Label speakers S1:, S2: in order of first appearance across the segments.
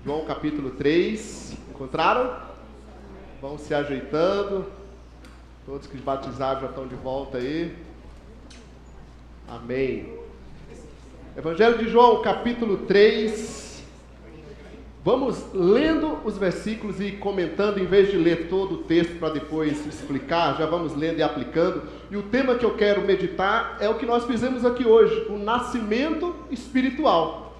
S1: João capítulo 3. Encontraram? Vão se ajeitando. Todos que batizaram já estão de volta aí. Amém. Evangelho de João capítulo 3. Vamos lendo os versículos e comentando, em vez de ler todo o texto para depois explicar, já vamos lendo e aplicando. E o tema que eu quero meditar é o que nós fizemos aqui hoje, o nascimento espiritual,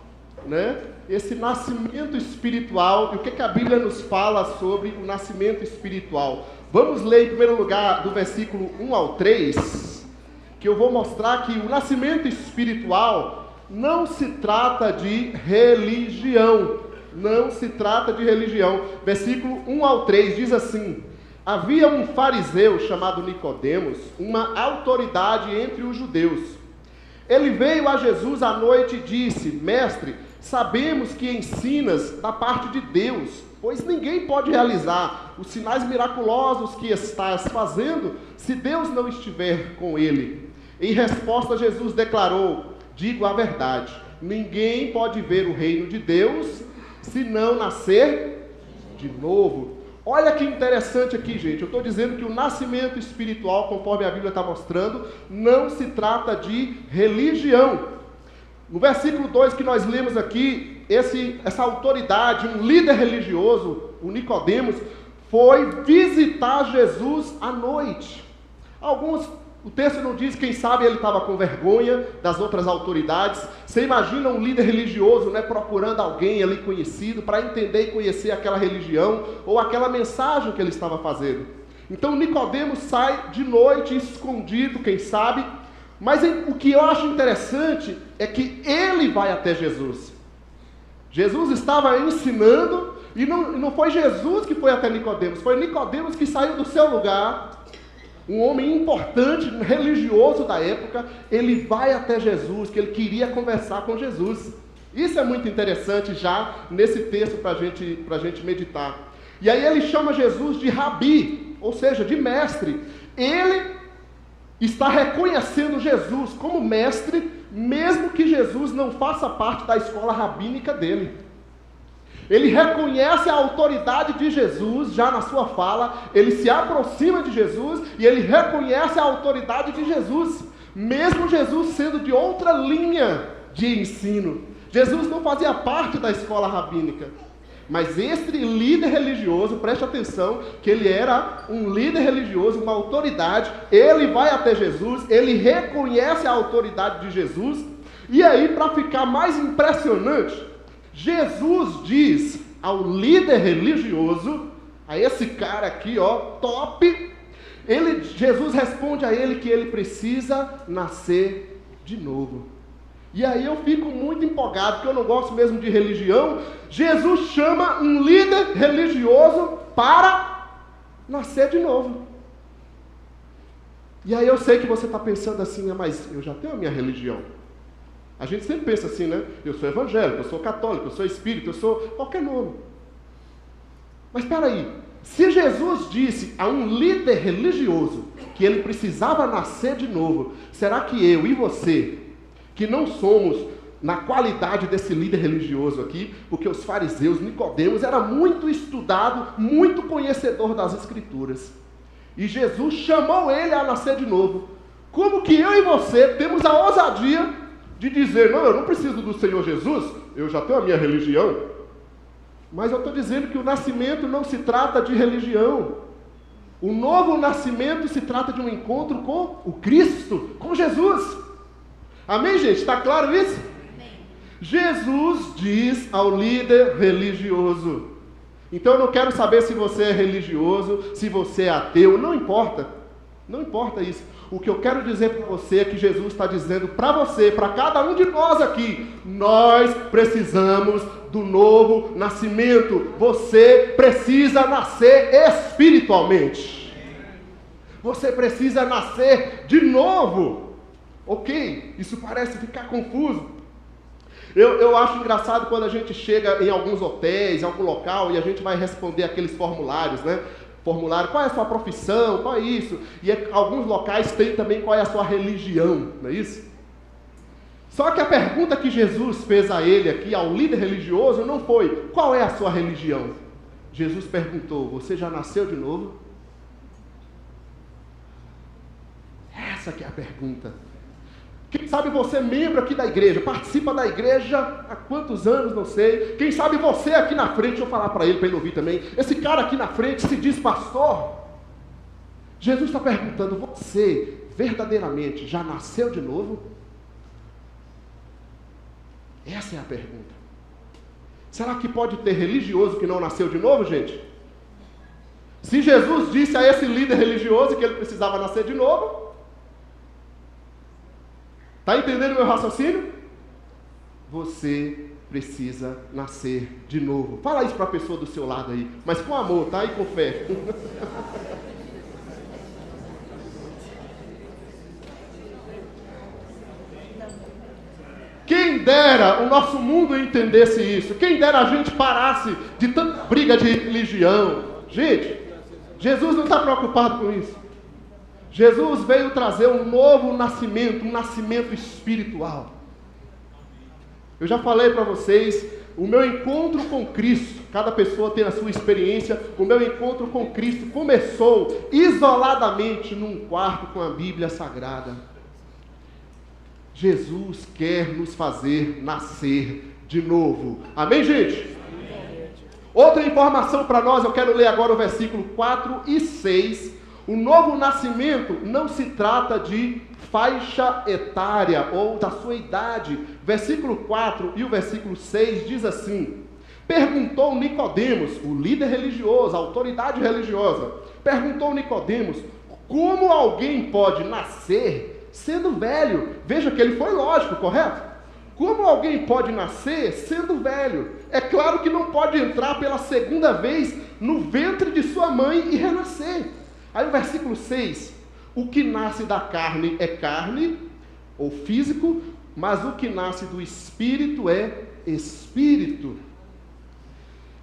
S1: né? Esse nascimento espiritual, e o que a Bíblia nos fala sobre o nascimento espiritual. Vamos ler em primeiro lugar do versículo 1 ao 3, que eu vou mostrar que o nascimento espiritual não se trata de religião. Não se trata de religião. Versículo 1 ao 3 diz assim: havia um fariseu chamado Nicodemos, uma autoridade entre os judeus. Ele veio a Jesus à noite e disse: Mestre, sabemos que ensinas da parte de Deus, pois ninguém pode realizar os sinais miraculosos que estás fazendo, se Deus não estiver com ele. Em resposta, Jesus declarou: digo a verdade, ninguém pode ver o reino de Deus se não nascer de novo. Olha que interessante aqui, gente. Eu estou dizendo que o nascimento espiritual, conforme a Bíblia está mostrando, não se trata de religião. No versículo 2 que nós lemos aqui, essa autoridade, um líder religioso, o Nicodemos, foi visitar Jesus à noite. O texto não diz, quem sabe ele estava com vergonha das outras autoridades. Você imagina um líder religioso, né, procurando alguém ali conhecido para entender e conhecer aquela religião ou aquela mensagem que ele estava fazendo. Então Nicodemos sai de noite, escondido, quem sabe. Mas o que eu acho interessante é que ele vai até Jesus. Jesus estava ensinando e não foi Jesus que foi até Nicodemos, foi Nicodemos que saiu do seu lugar. Um homem importante, religioso da época, ele vai até Jesus, que ele queria conversar com Jesus. Isso é muito interessante já nesse texto para a gente meditar. E aí ele chama Jesus de Rabi, ou seja, de mestre. Ele está reconhecendo Jesus como mestre, mesmo que Jesus não faça parte da escola rabínica dele. Ele reconhece a autoridade de Jesus, já na sua fala, ele se aproxima de Jesus e ele reconhece a autoridade de Jesus, mesmo Jesus sendo de outra linha de ensino. Jesus não fazia parte da escola rabínica, mas este líder religioso, preste atenção, que ele era um líder religioso, uma autoridade, ele vai até Jesus, ele reconhece a autoridade de Jesus, e aí, para ficar mais impressionante, Jesus diz ao líder religioso, a esse cara aqui, ó, top, Jesus responde a ele que ele precisa nascer de novo. E aí eu fico muito empolgado, porque eu não gosto mesmo de religião. Jesus chama um líder religioso para nascer de novo. E aí eu sei que você está pensando assim, mas eu já tenho a minha religião. A gente sempre pensa assim, né? Eu sou evangélico, eu sou católico, eu sou espírita, eu sou qualquer nome. Mas espera aí, se Jesus disse a um líder religioso que ele precisava nascer de novo, será que eu e você, que não somos na qualidade desse líder religioso aqui, porque os fariseus, Nicodemos, era muito estudado, muito conhecedor das Escrituras, e Jesus chamou ele a nascer de novo, como que eu e você temos a ousadia de dizer, não, eu não preciso do Senhor Jesus, eu já tenho a minha religião. Mas eu estou dizendo que o nascimento não se trata de religião. O novo nascimento se trata de um encontro com o Cristo, com Jesus. Amém, gente? Está claro isso? Amém. Jesus diz ao líder religioso. Então eu não quero saber se você é religioso, se você é ateu, não importa. Não importa isso. O que eu quero dizer para você é que Jesus está dizendo para você, para cada um de nós aqui, nós precisamos do novo nascimento. Você precisa nascer espiritualmente. Você precisa nascer de novo. Ok? Isso parece ficar confuso. Eu acho engraçado quando a gente chega em alguns hotéis, em algum local, e a gente vai responder aqueles formulários, né? Formulário, qual é a sua profissão, qual é isso? E alguns locais tem também qual é a sua religião, não é isso? Só que a pergunta que Jesus fez a ele aqui, ao líder religioso, não foi: qual é a sua religião? Jesus perguntou: você já nasceu de novo? Essa que é a pergunta. Quem sabe você é membro aqui da igreja, participa da igreja há quantos anos, não sei. Quem sabe você aqui na frente, deixa eu falar para ele ouvir também. Esse cara aqui na frente se diz pastor. Jesus está perguntando: você verdadeiramente já nasceu de novo? Essa é a pergunta. Será que pode ter religioso que não nasceu de novo, gente? Se Jesus disse a esse líder religioso que ele precisava nascer de novo, está entendendo o meu raciocínio? Você precisa nascer de novo. Fala isso para a pessoa do seu lado aí, mas com amor, tá? E com fé. Quem dera o nosso mundo entendesse isso. Quem dera a gente parasse de tanta briga de religião. Gente, Jesus não está preocupado com isso. Jesus veio trazer um novo nascimento, um nascimento espiritual. Eu já falei para vocês, o meu encontro com Cristo, cada pessoa tem a sua experiência, o meu encontro com Cristo começou isoladamente num quarto com a Bíblia Sagrada. Jesus quer nos fazer nascer de novo. Amém, gente? Amém. Outra informação para nós, eu quero ler agora o versículo 4 e 6. O novo nascimento não se trata de faixa etária ou da sua idade. Versículo 4 e o versículo 6 diz assim: perguntou Nicodemos, o líder religioso, a autoridade religiosa, perguntou Nicodemos: como alguém pode nascer sendo velho? Veja que ele foi lógico, correto? Como alguém pode nascer sendo velho? É claro que não pode entrar pela segunda vez no ventre de sua mãe e renascer. Aí o versículo 6, o que nasce da carne é carne, ou físico, mas o que nasce do espírito é espírito.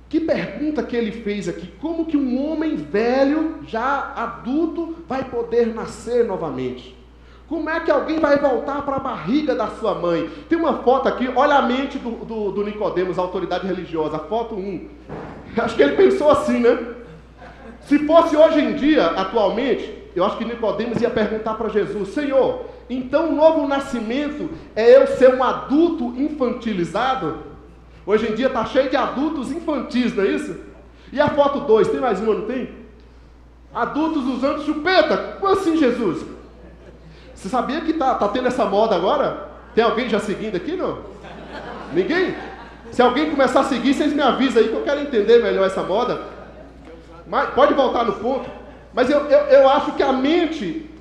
S1: Que pergunta que ele fez aqui? Como que um homem velho, já adulto, vai poder nascer novamente? Como é que alguém vai voltar para a barriga da sua mãe? Tem uma foto aqui, olha a mente do Nicodemos, a autoridade religiosa, a foto 1. Acho que ele pensou assim, né? Se fosse hoje em dia, atualmente, eu acho que Nicodemos ia perguntar para Jesus: Senhor, então o novo nascimento é eu ser um adulto infantilizado? Hoje em dia está cheio de adultos infantis, não é isso? E a foto 2, tem mais uma, não tem? Adultos usando chupeta. Como assim, Jesus? Você sabia que tá tendo essa moda agora? Tem alguém já seguindo aqui, não? Ninguém? Se alguém começar a seguir, vocês me avisam aí que eu quero entender melhor essa moda. Mas pode voltar no ponto. Mas eu acho que a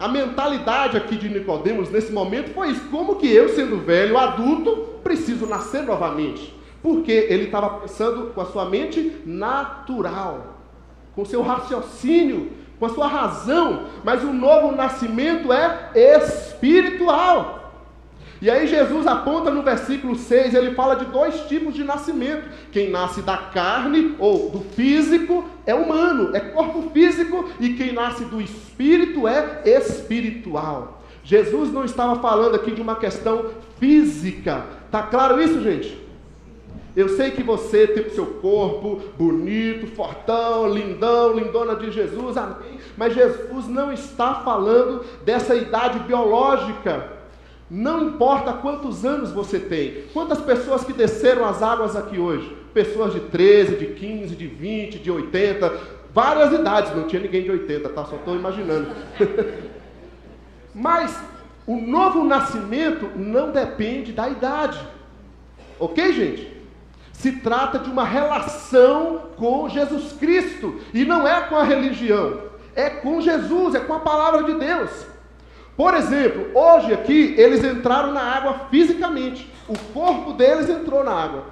S1: mentalidade aqui de Nicodemos nesse momento foi isso: como que eu, sendo velho, adulto, preciso nascer novamente? Porque ele estava pensando com a sua mente natural, com o seu raciocínio, com a sua razão, mas o novo nascimento é espiritual. E aí Jesus aponta no versículo 6, ele fala de 2 tipos de nascimento. Quem nasce da carne, ou do físico, é humano, é corpo físico, e quem nasce do espírito é espiritual. Jesus não estava falando aqui de uma questão física. Tá claro isso, gente? Eu sei que você tem o seu corpo bonito, fortão, lindão, lindona de Jesus, amém? Mas Jesus não está falando dessa idade biológica. Não importa quantos anos você tem. Quantas pessoas que desceram as águas aqui hoje? Pessoas de 13, de 15, de 20, de 80, várias idades. Não tinha ninguém de 80, tá? Só estou imaginando. Mas o novo nascimento não depende da idade. Ok, gente? Se trata de uma relação com Jesus Cristo. E não é com a religião. É com Jesus, é com a palavra de Deus. Por exemplo, hoje aqui, eles entraram na água fisicamente. O corpo deles entrou na água.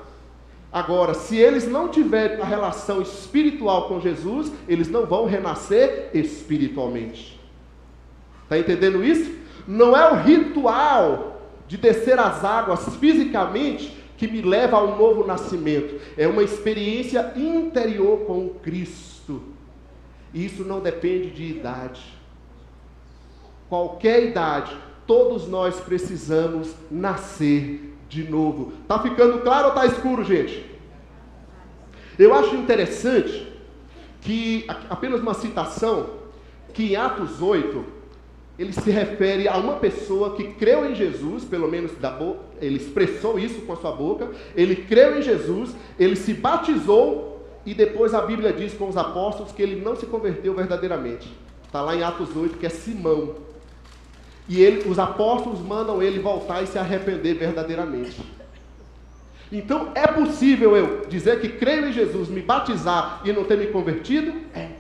S1: Agora, se eles não tiverem uma relação espiritual com Jesus, eles não vão renascer espiritualmente. Está entendendo isso? Não é o ritual de descer as águas fisicamente que me leva ao novo nascimento. É uma experiência interior com o Cristo. Isso não depende de idade. Qualquer idade todos nós precisamos nascer de novo. Está ficando claro ou está escuro, gente? Eu acho interessante que, apenas uma citação, que em Atos 8, ele se refere a uma pessoa que creu em Jesus, pelo menos ele expressou isso com a sua boca, ele creu em Jesus, ele se batizou, e depois a Bíblia diz com os apóstolos que ele não se converteu verdadeiramente. Está lá em Atos 8, que é Simão. E os apóstolos mandam ele voltar e se arrepender verdadeiramente. Então, é possível eu dizer que creio em Jesus, me batizar e não ter me convertido? É.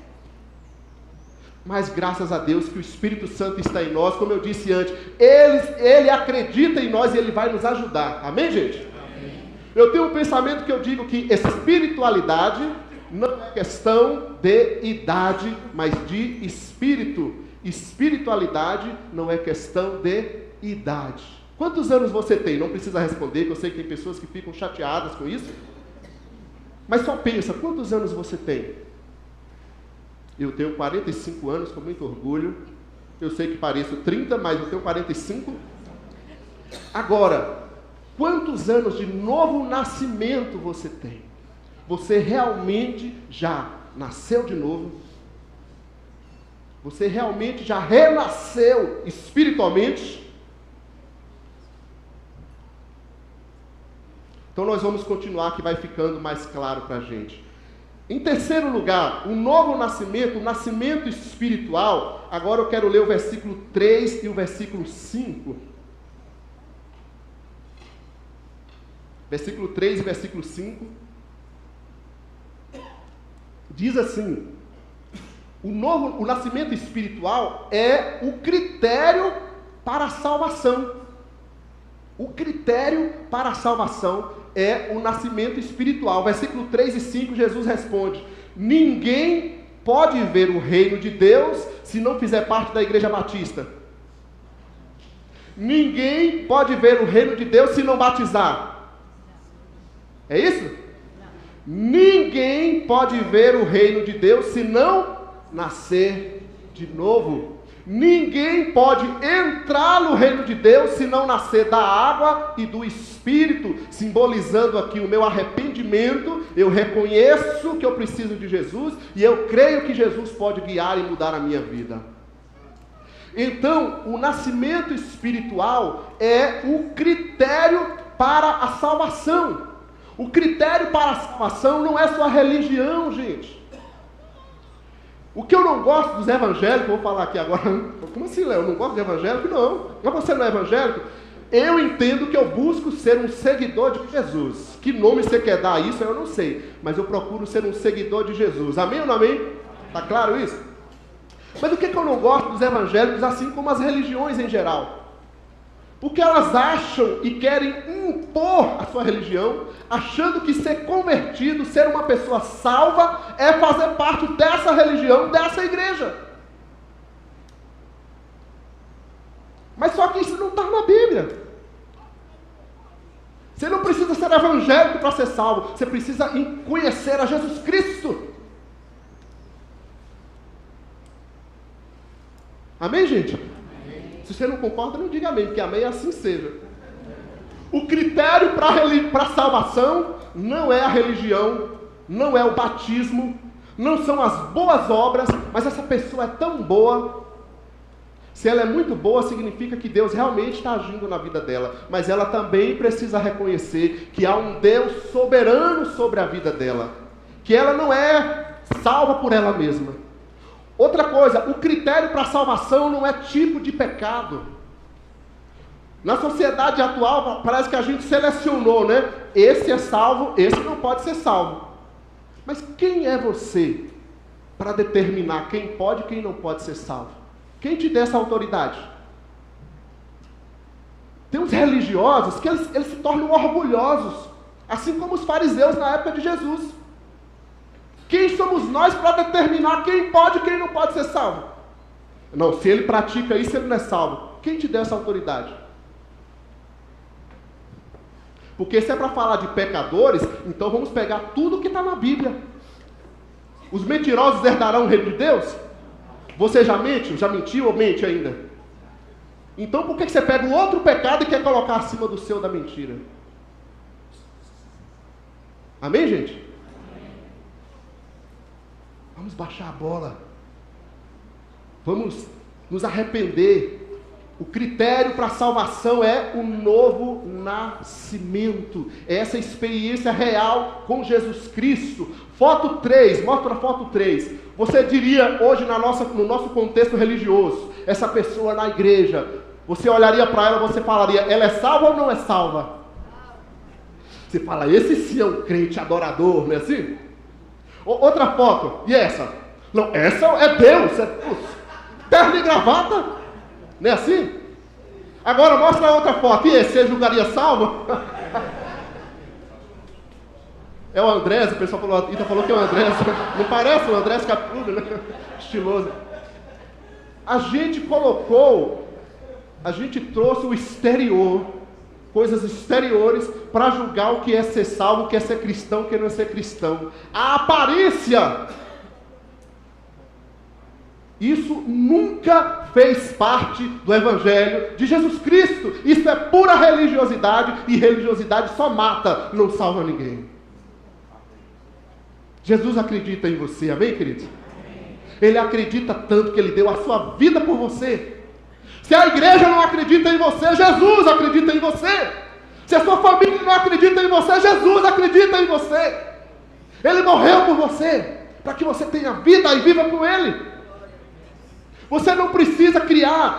S1: Mas graças a Deus que o Espírito Santo está em nós, como eu disse antes, Ele acredita em nós e Ele vai nos ajudar. Amém, gente? Amém. Eu tenho um pensamento que eu digo que espiritualidade não é questão de idade, mas de espírito. Espiritualidade não é questão de idade. Quantos anos você tem? Não precisa responder, que eu sei que tem pessoas que ficam chateadas com isso. Mas só pensa, quantos anos você tem? Eu tenho 45 anos, com muito orgulho. Eu sei que pareço 30, mas eu tenho 45. Agora, quantos anos de novo nascimento você tem? Você realmente já nasceu de novo? Você realmente já renasceu espiritualmente? Então nós vamos continuar, que vai ficando mais claro para a gente. Em terceiro lugar, o novo nascimento, o nascimento espiritual. Agora eu quero ler o versículo 3 e o versículo 5. Versículo 3 e versículo 5. Diz assim: o nascimento espiritual é o critério para a salvação. O critério para a salvação é o nascimento espiritual. Versículo 3 e 5, Jesus responde: ninguém pode ver o reino de Deus se não fizer parte da Igreja Batista. Ninguém pode ver o reino de Deus se não batizar. É isso? Ninguém pode ver o reino de Deus se não nascer de novo. Ninguém pode entrar no reino de Deus se não nascer da água e do Espírito, simbolizando aqui o meu arrependimento. Eu reconheço que eu preciso de Jesus e eu creio que Jesus pode guiar e mudar a minha vida. Então, o nascimento espiritual é o critério para a salvação. O critério para a salvação não é só a religião, gente. O que eu não gosto dos evangélicos, vou falar aqui agora, como assim, Léo? Eu não gosto de evangélico? Não. Mas você não é evangélico? Eu entendo que eu busco ser um seguidor de Jesus. Que nome você quer dar a isso, eu não sei. Mas eu procuro ser um seguidor de Jesus. Amém ou não amém? Está claro isso? Mas o que eu não gosto dos evangélicos, assim como as religiões em geral? Porque elas acham e querem impor a sua religião, achando que ser convertido, ser uma pessoa salva, é fazer parte dessa religião, dessa igreja. Mas só que isso não está na Bíblia. Você não precisa ser evangélico para ser salvo, você precisa conhecer a Jesus Cristo. Amém, gente? Se você não concorda, não diga amém, porque amém assim seja. O critério para a salvação não é a religião, não é o batismo, não são as boas obras, mas essa pessoa é tão boa. Se ela é muito boa, significa que Deus realmente está agindo na vida dela, mas ela também precisa reconhecer que há um Deus soberano sobre a vida dela, que ela não é salva por ela mesma. Outra coisa, o critério para a salvação não é tipo de pecado. Na sociedade atual, parece que a gente selecionou, né? Esse é salvo, esse não pode ser salvo. Mas quem é você para determinar quem pode e quem não pode ser salvo? Quem te dá essa autoridade? Tem uns religiosos que eles se tornam orgulhosos, assim como os fariseus na época de Jesus. Quem somos nós para determinar quem pode e quem não pode ser salvo? Não, se ele pratica isso, ele não é salvo. Quem te deu essa autoridade? Porque se é para falar de pecadores, então vamos pegar tudo que está na Bíblia. Os mentirosos herdarão o reino de Deus? Você já mente? Já mentiu ou mente ainda? Então por que você pega o outro pecado e quer colocar acima do seu da mentira? Amém, gente? Vamos baixar a bola. Vamos nos arrepender. O critério para a salvação é o novo nascimento. É essa experiência real com Jesus Cristo. Foto 3, mostra a foto 3. Você diria hoje no nosso contexto religioso, essa pessoa na igreja, você olharia para ela e você falaria, ela é salva ou não é salva? Você fala, esse sim é um crente adorador, não é assim? Outra foto, e essa? Não, essa é Deus, terno e gravata, não é assim? Agora mostra a outra foto, e esse, você julgaria salvo? É o Andrés, o pessoal falou que é o Andrés, não parece o Andrés Capudo, né? Estiloso. A gente trouxe o exterior, coisas exteriores, para julgar o que é ser salvo, o que é ser cristão, o que não é ser cristão. A aparência, isso nunca fez parte do Evangelho de Jesus Cristo. Isso é pura religiosidade, e religiosidade só mata, não salva ninguém. Jesus acredita em você, amém, querido? Ele acredita tanto que Ele deu a sua vida por você. Se a igreja não acredita em você, Jesus acredita em você. Se a sua família não acredita em você, Jesus acredita em você. Ele morreu por você, para que você tenha vida e viva com Ele. Você não precisa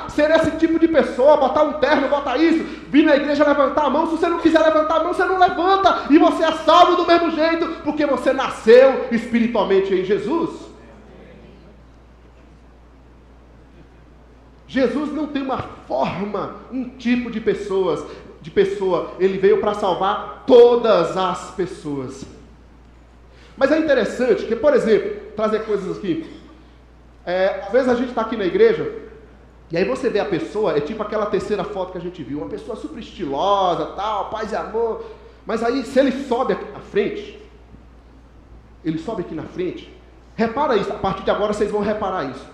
S1: ser esse tipo de pessoa, botar um terno, botar isso, vir na igreja levantar a mão. Se você não quiser levantar a mão, você não levanta. E você é salvo do mesmo jeito, porque você nasceu espiritualmente em Jesus. Jesus não tem uma forma, um tipo de pessoa. Ele veio para salvar todas as pessoas. Mas é interessante que, por exemplo, trazer coisas aqui. Às vezes a gente está aqui na igreja, e aí você vê a pessoa, é tipo aquela terceira foto que a gente viu, uma pessoa super estilosa, tal, paz e amor, mas aí se ele sobe aqui na frente, repara isso, a partir de agora vocês vão reparar isso,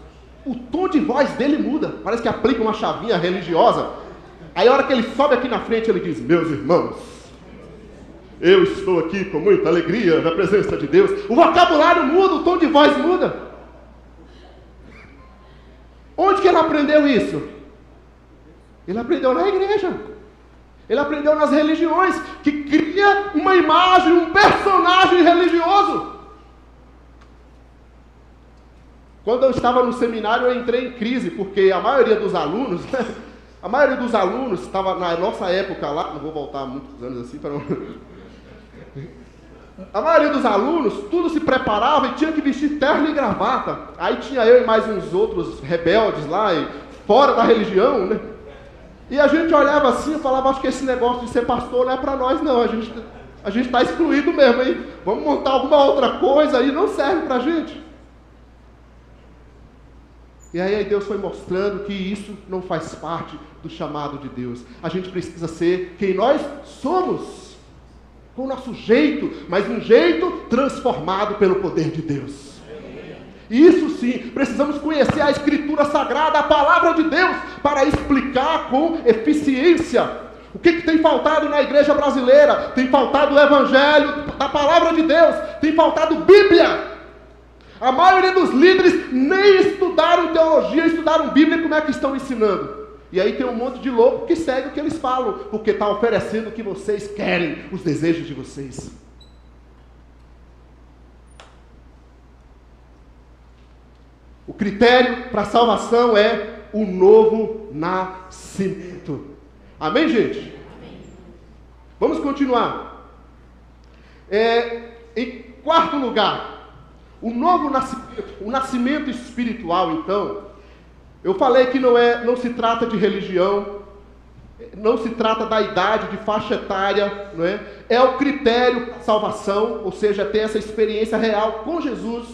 S1: o tom de voz dele muda, parece que aplica uma chavinha religiosa, aí a hora que ele sobe aqui na frente, ele diz, meus irmãos, eu estou aqui com muita alegria na presença de Deus, o vocabulário muda, o tom de voz muda. Onde que ele aprendeu isso? Ele aprendeu na igreja. Ele aprendeu nas religiões, que cria uma imagem, um personagem religioso. Quando eu estava no seminário, eu entrei em crise, porque a maioria dos alunos estava na nossa época lá, não vou voltar muitos anos assim para não... A maioria dos alunos, tudo se preparava e tinha que vestir terno e gravata. Aí tinha eu e mais uns outros rebeldes lá, fora da religião, né? E a gente olhava assim e falava, acho que esse negócio de ser pastor não é para nós não, a gente está excluído mesmo, hein? Vamos montar alguma outra coisa aí, não serve para a gente. E aí Deus foi mostrando que isso não faz parte do chamado de Deus. A gente precisa ser quem nós somos. Com o nosso jeito, mas um jeito transformado pelo poder de Deus. Isso sim, precisamos conhecer a Escritura Sagrada, a Palavra de Deus, para explicar com eficiência. O que tem faltado na igreja brasileira? Tem faltado o Evangelho da Palavra de Deus, tem faltado Bíblia. A maioria dos líderes nem estudaram teologia, estudaram Bíblia, como é que estão ensinando? E aí tem um monte de louco que segue o que eles falam, porque está oferecendo o que vocês querem, os desejos de vocês. O critério para a salvação é o novo nascimento. Amém, gente? Amém. Vamos continuar. Em quarto lugar, o novo nascimento, o nascimento espiritual, então. Eu falei que não se trata de religião, não se trata da idade, de faixa etária, não é? É o critério para salvação, ou seja, ter essa experiência real com Jesus.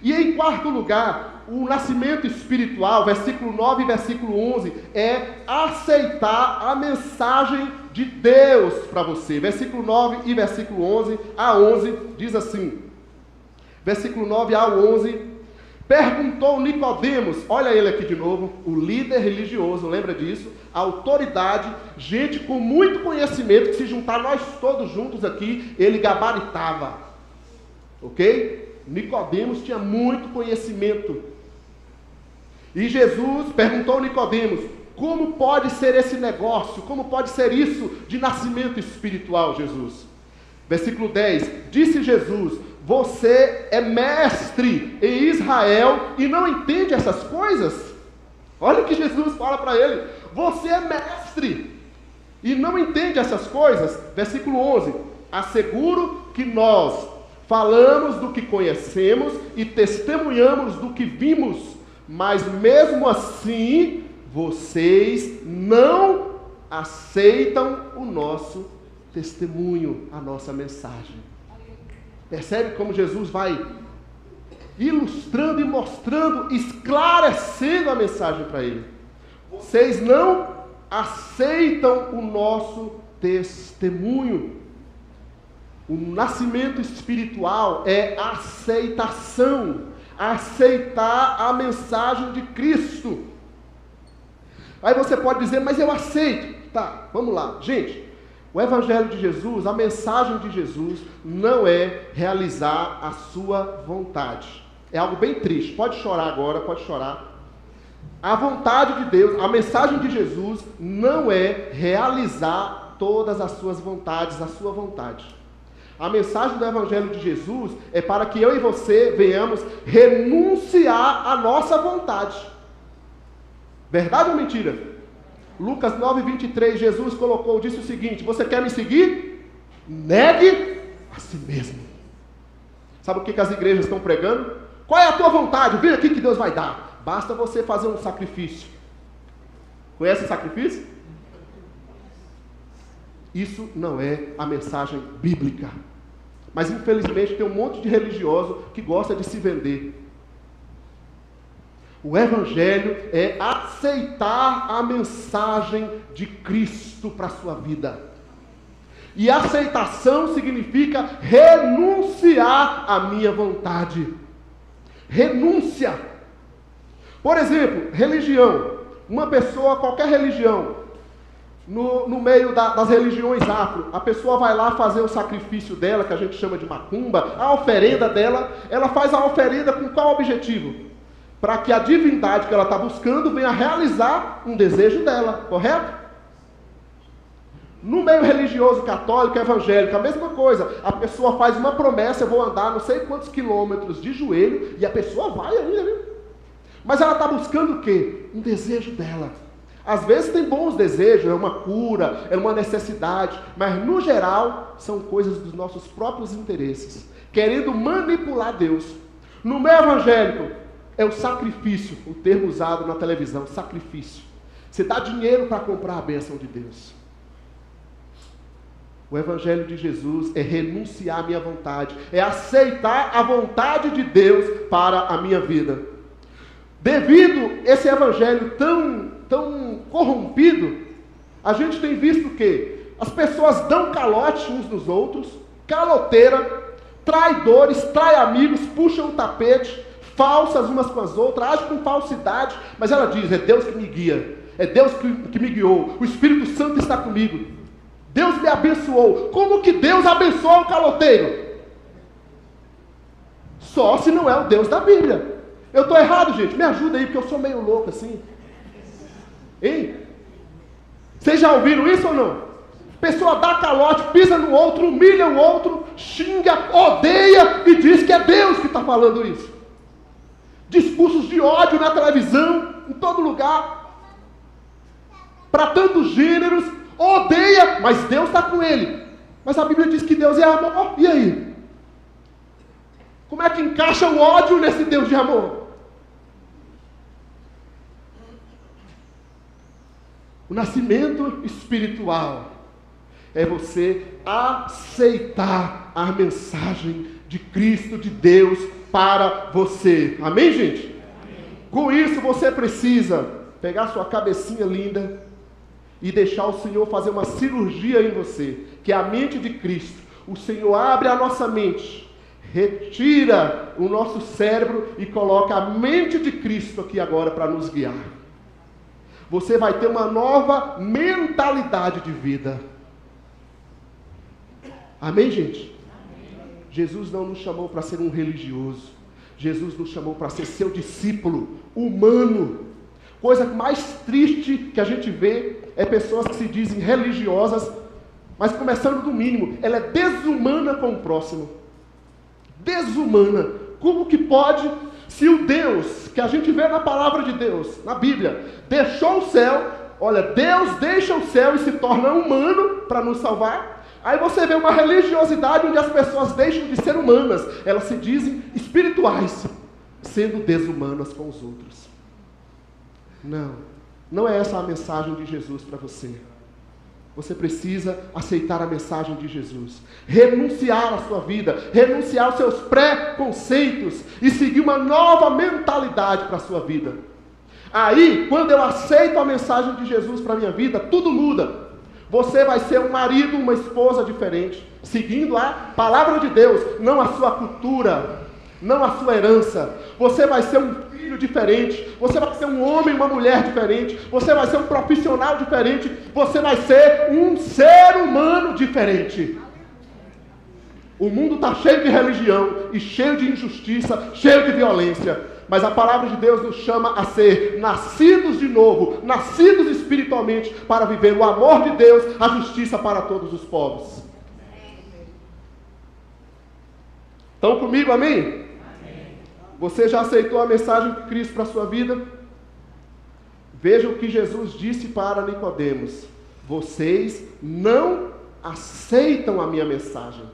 S1: E em quarto lugar, o nascimento espiritual, versículo 9 e versículo 11, é aceitar a mensagem de Deus para você. Versículo 9 e versículo 11 a 11 diz assim, versículo 9 a 11, Perguntou Nicodemos, olha ele aqui de novo, o líder religioso, lembra disso? A autoridade, gente com muito conhecimento, que se juntar nós todos juntos aqui, ele gabaritava. Ok? Nicodemos tinha muito conhecimento. E Jesus perguntou a Nicodemos, como pode ser esse negócio? Como pode ser isso de nascimento espiritual, Jesus? Versículo 10, disse Jesus, você é mestre em Israel e não entende essas coisas? Olha o que Jesus fala para ele, você é mestre e não entende essas coisas? Versículo 11, asseguro que nós falamos do que conhecemos e testemunhamos do que vimos, mas mesmo assim, vocês não aceitam o nosso testemunho, a nossa mensagem. Percebe como Jesus vai ilustrando e mostrando, esclarecendo a mensagem para ele. Vocês não aceitam o nosso testemunho. O nascimento espiritual é aceitação, aceitar a mensagem de Cristo. Aí você pode dizer, mas eu aceito. Tá, vamos lá. Gente, o Evangelho de Jesus, a mensagem de Jesus, não é realizar a sua vontade. É algo bem triste. Pode chorar agora, pode chorar. A vontade de Deus, a mensagem de Jesus, não é realizar todas as suas vontades, a sua vontade. A mensagem do Evangelho de Jesus é para que eu e você venhamos renunciar à nossa vontade. Verdade ou mentira? Lucas 9:23, Jesus disse o seguinte, você quer me seguir? Negue a si mesmo. Sabe o que as igrejas estão pregando? Qual é a tua vontade? Vem aqui que Deus vai dar. Basta você fazer um sacrifício. Conhece o sacrifício? Isso não é a mensagem bíblica. Mas infelizmente tem um monte de religioso que gosta de se vender. O Evangelho é aceitar a mensagem de Cristo para a sua vida. E aceitação significa renunciar à minha vontade. Renúncia. Por exemplo, religião. Uma pessoa, qualquer religião, no meio das religiões afro, a pessoa vai lá fazer o sacrifício dela, que a gente chama de macumba, a oferenda dela, ela faz a oferenda com qual objetivo? Para que a divindade que ela está buscando venha realizar um desejo dela, correto? No meio religioso, católico, evangélico, a mesma coisa. A pessoa faz uma promessa, eu vou andar não sei quantos quilômetros de joelho, e a pessoa vai ainda, né? Mas ela está buscando o quê? Um desejo dela. Às vezes tem bons desejos, é uma cura, é uma necessidade, mas no geral são coisas dos nossos próprios interesses, querendo manipular Deus. No meio evangélico, é o sacrifício, o termo usado na televisão, sacrifício. Você dá dinheiro para comprar a bênção de Deus. O Evangelho de Jesus é renunciar à minha vontade, é aceitar a vontade de Deus para a minha vida. Devido a esse Evangelho tão corrompido, a gente tem visto o quê? As pessoas dão calote uns nos outros, caloteira, traidores, trai amigos, puxam o tapete, falsas umas com as outras, agem com falsidade, mas ela diz, é Deus que me guia, é Deus que me guiou, o Espírito Santo está comigo, Deus me abençoou. Como que Deus abençoa o caloteiro? Só se não é o Deus da Bíblia. Eu estou errado, gente, me ajuda aí, porque eu sou meio louco assim. Hein? Vocês já ouviram isso ou não? Pessoa dá calote, pisa no outro, humilha o outro, xinga, odeia e diz que é Deus que está falando isso. Discursos de ódio na televisão, em todo lugar, para tantos gêneros, odeia, mas Deus está com ele. Mas a Bíblia diz que Deus é amor, e aí? Como é que encaixa o ódio nesse Deus de amor? O nascimento espiritual é você aceitar a mensagem de Cristo, de Deus, para você. Amém, gente? Amém. Com isso você precisa pegar sua cabecinha linda e deixar o Senhor fazer uma cirurgia em você, que é a mente de Cristo. O Senhor abre a nossa mente, retira o nosso cérebro e coloca a mente de Cristo aqui agora para nos guiar. Você vai ter uma nova mentalidade de vida. Amém, gente? Amém. Jesus não nos chamou para ser um religioso. Jesus nos chamou para ser seu discípulo humano. Coisa mais triste que a gente vê é pessoas que se dizem religiosas, mas começando do mínimo, ela é desumana com o próximo. Desumana. Como que pode, se o Deus, que a gente vê na palavra de Deus, na Bíblia, deixou o céu, olha, Deus deixa o céu e se torna humano para nos salvar. Aí você vê uma religiosidade onde as pessoas deixam de ser humanas, elas se dizem espirituais, sendo desumanas com os outros. Não é essa a mensagem de Jesus para você. Você precisa aceitar a mensagem de Jesus, renunciar à sua vida, renunciar aos seus preconceitos e seguir uma nova mentalidade para a sua vida. Aí, quando eu aceito a mensagem de Jesus para a minha vida, tudo muda. Você vai ser um marido, uma esposa diferente, seguindo a palavra de Deus, não a sua cultura, não a sua herança. Você vai ser um filho diferente, você vai ser um homem, uma mulher diferente, você vai ser um profissional diferente, você vai ser um ser humano diferente. O mundo está cheio de religião e cheio de injustiça, cheio de violência. Mas a palavra de Deus nos chama a ser nascidos de novo, nascidos espiritualmente, para viver o amor de Deus, a justiça para todos os povos. Estão comigo, amém? Amém. Você já aceitou a mensagem de Cristo para a sua vida? Veja o que Jesus disse para Nicodemos: vocês não aceitam a minha mensagem.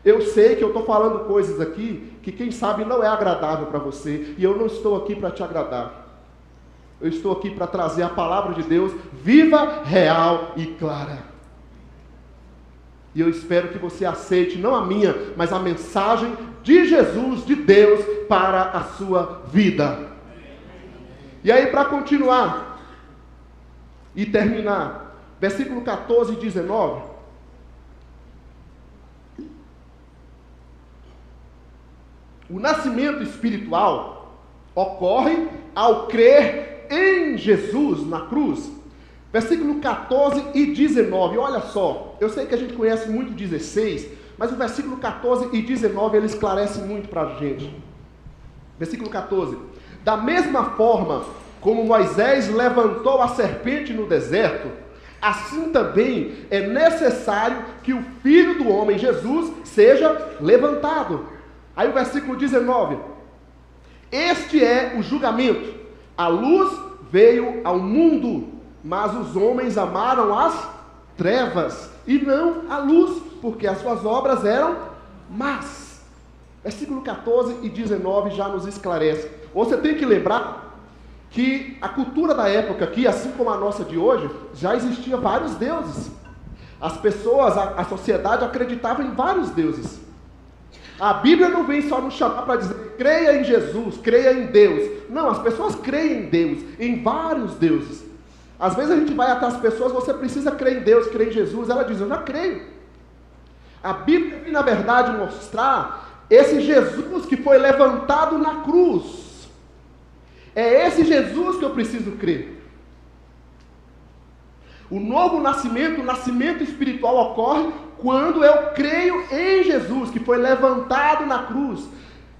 S1: Eu sei que eu estou falando coisas aqui que quem sabe não é agradável para você, e eu não estou aqui para te agradar. Eu estou aqui para trazer a palavra de Deus viva, real e clara. E eu espero que você aceite, não a minha, mas a mensagem de Jesus, de Deus, para a sua vida. E aí, para continuar e terminar, versículo 14 e 19... O nascimento espiritual ocorre ao crer em Jesus na cruz. Versículo 14 e 19, olha só. Eu sei que a gente conhece muito 16, mas o versículo 14 e 19 ele esclarece muito para a gente. Versículo 14. Da mesma forma como Moisés levantou a serpente no deserto, assim também é necessário que o Filho do homem, Jesus, seja levantado. Aí o versículo 19, este é o julgamento, a luz veio ao mundo, mas os homens amaram as trevas e não a luz, porque as suas obras eram más. Versículo 14 e 19 já nos esclarece. Você tem que lembrar que a cultura da época aqui, assim como a nossa de hoje, já existia vários deuses. As pessoas, a sociedade acreditava em vários deuses. A Bíblia não vem só nos chamar para dizer, creia em Jesus, creia em Deus. Não, as pessoas creem em Deus, em vários deuses. Às vezes a gente vai até as pessoas, você precisa crer em Deus, crer em Jesus. Ela diz, eu já creio. A Bíblia vem, na verdade, mostrar esse Jesus que foi levantado na cruz. É esse Jesus que eu preciso crer. O novo nascimento, o nascimento espiritual ocorre quando eu creio em Jesus, que foi levantado na cruz.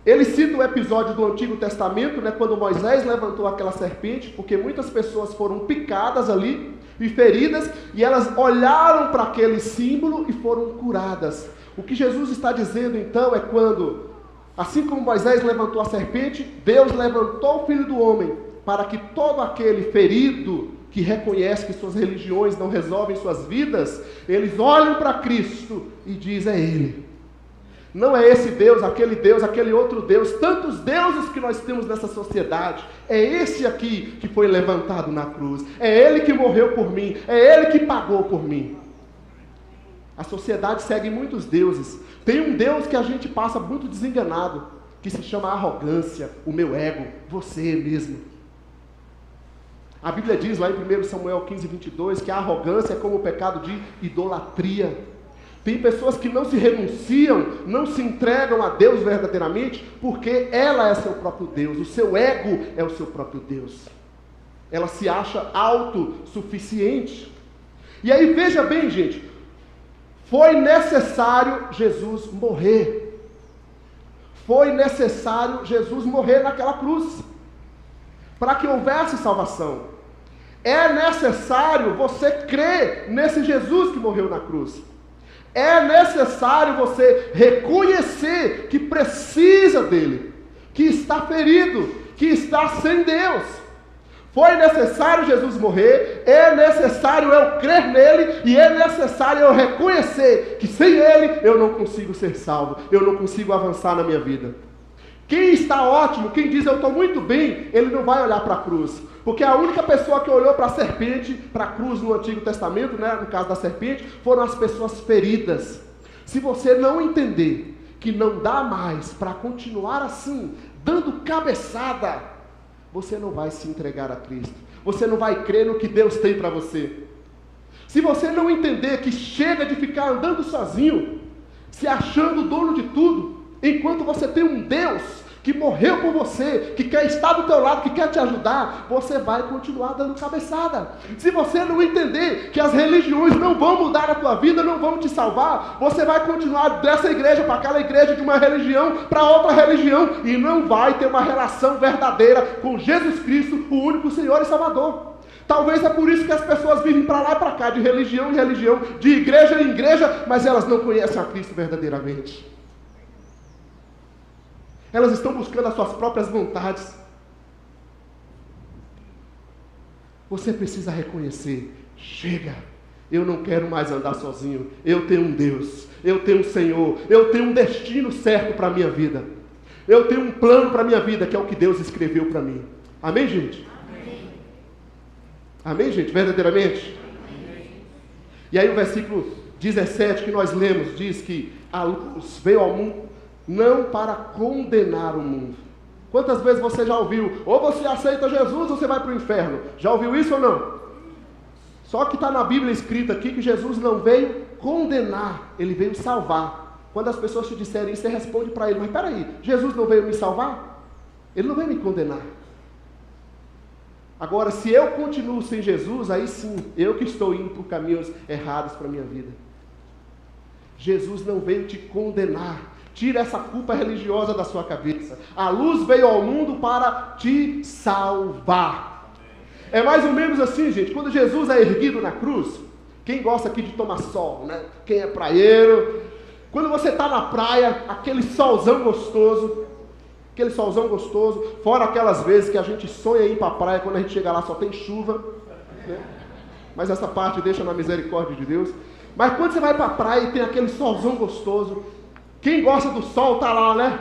S1: Ele cita o episódio do Antigo Testamento, quando Moisés levantou aquela serpente, porque muitas pessoas foram picadas ali e feridas, e elas olharam para aquele símbolo e foram curadas. O que Jesus está dizendo então é quando, assim como Moisés levantou a serpente, Deus levantou o Filho do Homem, para que todo aquele ferido, que reconhece que suas religiões não resolvem suas vidas, eles olham para Cristo e dizem, é Ele. Não é esse Deus, aquele outro Deus, tantos deuses que nós temos nessa sociedade. É esse aqui que foi levantado na cruz. É Ele que morreu por mim, é Ele que pagou por mim. A sociedade segue muitos deuses. Tem um Deus que a gente passa muito desenganado, que se chama arrogância, o meu ego, você mesmo. A Bíblia diz lá em 1 Samuel 15, 22, que a arrogância é como o pecado de idolatria. Tem pessoas que não se renunciam, não se entregam a Deus verdadeiramente, porque ela é seu próprio Deus, o seu ego é o seu próprio Deus. Ela se acha autossuficiente. E aí veja bem, gente, foi necessário Jesus morrer. Foi necessário Jesus morrer naquela cruz, para que houvesse salvação. É necessário você crer nesse Jesus que morreu na cruz. É necessário você reconhecer que precisa dele, que está ferido, que está sem Deus. Foi necessário Jesus morrer, é necessário eu crer nele, e é necessário eu reconhecer que sem ele eu não consigo ser salvo, eu não consigo avançar na minha vida. Quem está ótimo, quem diz eu estou muito bem, ele não vai olhar para a cruz. Porque a única pessoa que olhou para a serpente, para a cruz no Antigo Testamento, no caso da serpente, foram as pessoas feridas. Se você não entender que não dá mais para continuar assim, dando cabeçada, você não vai se entregar a Cristo. Você não vai crer no que Deus tem para você. Se você não entender que chega de ficar andando sozinho, se achando dono de tudo, enquanto você tem um Deus que morreu por você, que quer estar do teu lado, que quer te ajudar, você vai continuar dando cabeçada. Se você não entender que as religiões não vão mudar a tua vida, não vão te salvar, você vai continuar dessa igreja para aquela igreja, de uma religião para outra religião, e não vai ter uma relação verdadeira com Jesus Cristo, o único Senhor e Salvador. Talvez é por isso que as pessoas vivem para lá e para cá, de religião em religião, de igreja em igreja, mas elas não conhecem a Cristo verdadeiramente. Elas estão buscando as suas próprias vontades. Você precisa reconhecer: chega, eu não quero mais andar sozinho. Eu tenho um Deus, eu tenho um Senhor, eu tenho um destino certo para a minha vida. Eu tenho um plano para a minha vida, que é o que Deus escreveu para mim. Amém, gente? Amém. Amém, gente? Verdadeiramente? Amém. E aí o versículo 17 que nós lemos, diz que a luz veio ao mundo não para condenar o mundo. Quantas vezes você já ouviu, ou você aceita Jesus ou você vai para o inferno? Já ouviu isso ou não? Só que está na Bíblia escrito aqui que Jesus não veio condenar, ele veio salvar. Quando as pessoas te disserem isso, você responde para ele: mas peraí, Jesus não veio me salvar? Ele não veio me condenar. Agora, se eu continuo sem Jesus, aí sim, eu que estou indo por caminhos errados para a minha vida. Jesus não veio te condenar. Tira essa culpa religiosa da sua cabeça. A luz veio ao mundo para te salvar. É mais ou menos assim, gente. Quando Jesus é erguido na cruz, quem gosta aqui de tomar sol, né? Quem é praieiro, quando você está na praia, aquele solzão gostoso, fora aquelas vezes que a gente sonha em ir para a praia, quando a gente chega lá só tem chuva, né? Mas essa parte deixa na misericórdia de Deus. Mas quando você vai para a praia e tem aquele solzão gostoso, quem gosta do sol está lá, né?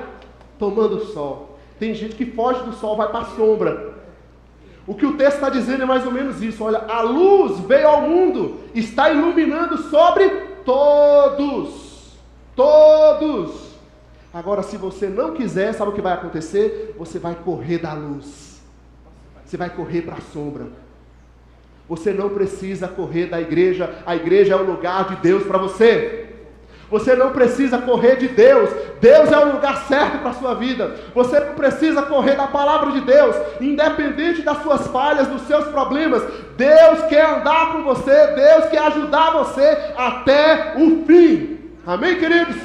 S1: Tomando sol. Tem gente que foge do sol, vai para a sombra. O que o texto está dizendo é mais ou menos isso. Olha, a luz veio ao mundo, está iluminando sobre todos. Todos. Agora, se você não quiser, sabe o que vai acontecer? Você vai correr da luz. Você vai correr para a sombra. Você não precisa correr da igreja. A igreja é o lugar de Deus para você. Você não precisa correr de Deus. Deus é o lugar certo para a sua vida. Você não precisa correr da palavra de Deus. Independente das suas falhas, dos seus problemas, Deus quer andar com você. Deus quer ajudar você até o fim. Amém, queridos?